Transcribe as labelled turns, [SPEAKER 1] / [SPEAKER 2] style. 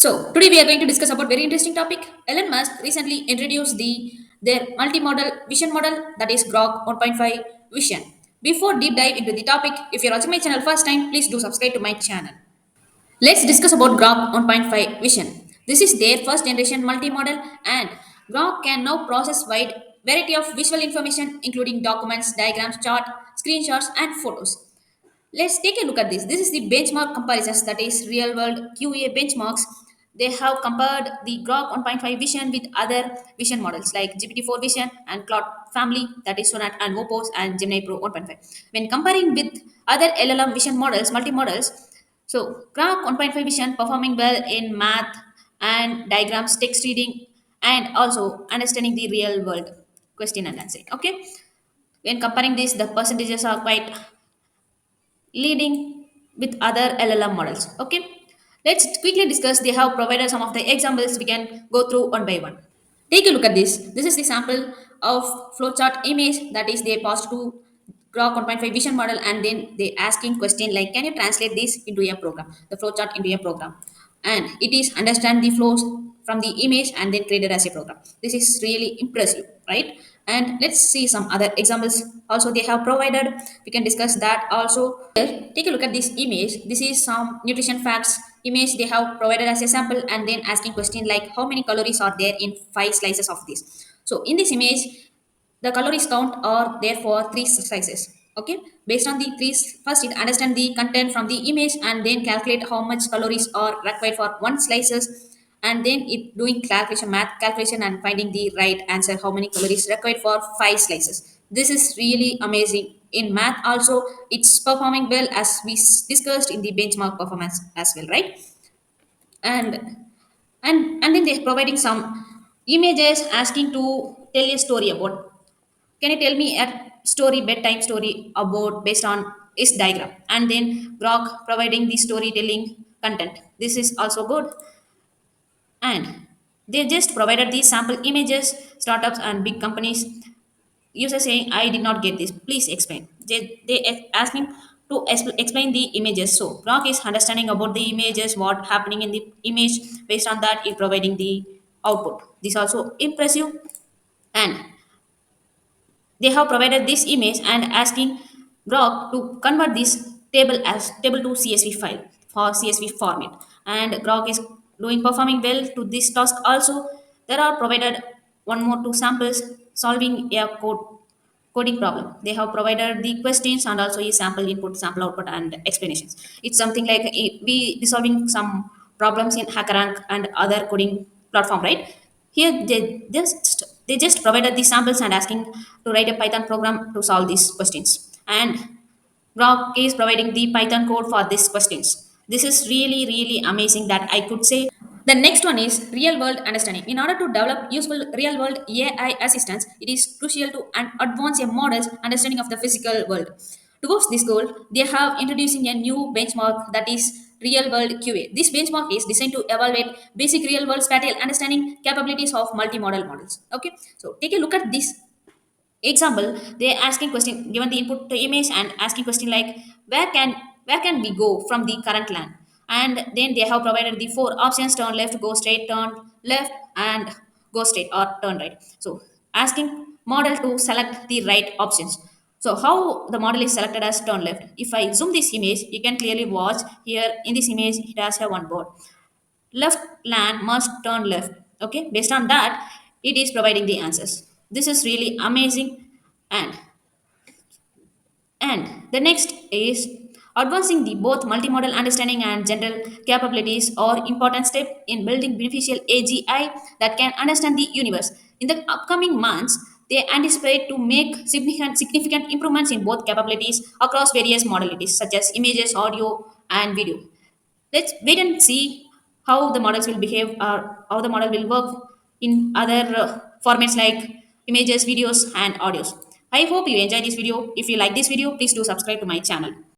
[SPEAKER 1] So today we are going to discuss about very interesting topic. Elon Musk recently introduced their multi-model vision model, that is Grok 1.5 vision. Before deep dive into the topic, if you're watching my channel first time, please do subscribe to my channel. Let's discuss about Grok 1.5 vision. This is their first generation multi-model, and Grok can now process wide variety of visual information including documents, diagrams, chart, screenshots and photos. Let's take a look at this. This is the benchmark comparisons, that is real world QA benchmarks. They have compared the Grok 1.5 vision with other vision models like GPT-4 vision and Cloud family, that is Sonat and Mopos and Gemini Pro 1.5. When comparing with other LLM vision models, multi-models, so Grok 1.5 vision performing well in math and diagrams, text reading, and also understanding the real world question and answer. Okay. When comparing this, the percentages are quite leading with other LLM models. Okay, let's quickly discuss. They have provided some of the examples. We can go through one by one. Take a look at this. This is the sample of flowchart image, that is they passed to Grok 1.5 vision model, and then they asking question like, can you translate this into a program, the flowchart into a program, and it is understand the flows from the image and then created as a program. This is really impressive, right? And let's see some other examples also they have provided. We can discuss that also. Here, take a look at this image. This is some nutrition facts image they have provided as a sample, and then asking question like, how many calories are there in 5 slices of this. So in this image, the calories count are there for 3 slices. Okay, based on the three, first it understand the content from the image and then calculate how much calories are required for 1 slices, and then it doing calculation, math calculation, and finding the right answer, how many calories required for 5 slices. This is really amazing. In math also, it's performing well as we discussed in the benchmark performance as well, right? And and and then they're providing some images asking to tell a story about. Can you tell me a story, bedtime story about based on this diagram? And then Grok providing the storytelling content. This is also good. And they just provided these sample images. Startups and big companies, user saying, I did not get this, please explain. They asking to explain the images. So Grok is understanding about the images, what happening in the image. Based on that, is providing the output. This also impressive. And they have provided this image and asking Grok to convert this table as table to CSV file for CSV format. And Grok is doing performing well to this task also. There are provided one more two samples solving a coding problem. They have provided the questions and also a sample input, sample output, and explanations. It's something like we solving some problems in HackerRank and other coding platform, right? Here they just provided the samples and asking to write a Python program to solve these questions. And Grok is providing the Python code for these questions. This is really, really amazing that I could say. The next one is real world understanding. In order to develop useful real world AI assistance, it is crucial to advance a model's understanding of the physical world. Towards this goal, they have introducing a new benchmark, that is real world QA. This benchmark is designed to evaluate basic real world spatial understanding capabilities of multimodal models. Okay, so take a look at this example. They're asking question, given the input to image and asking question like, where can we go from the current land? And then they have provided the four options: turn left, go straight, turn left, and go straight or turn right. So asking model to select the right options. So how the model is selected as turn left? If I zoom this image, you can clearly watch here in this image it has a one board: left land must turn left. Okay, based on that, it is providing the answers. This is really amazing. And and the next is advancing the both multimodal understanding and general capabilities are important step in building beneficial AGI that can understand the universe. In the upcoming months, they anticipate to make significant improvements in both capabilities across various modalities such as images, audio, and video. Let's wait and see how the models will behave or how the model will work in other formats like images, videos, and audios. I hope you enjoy this video. If you like this video, please do subscribe to my channel.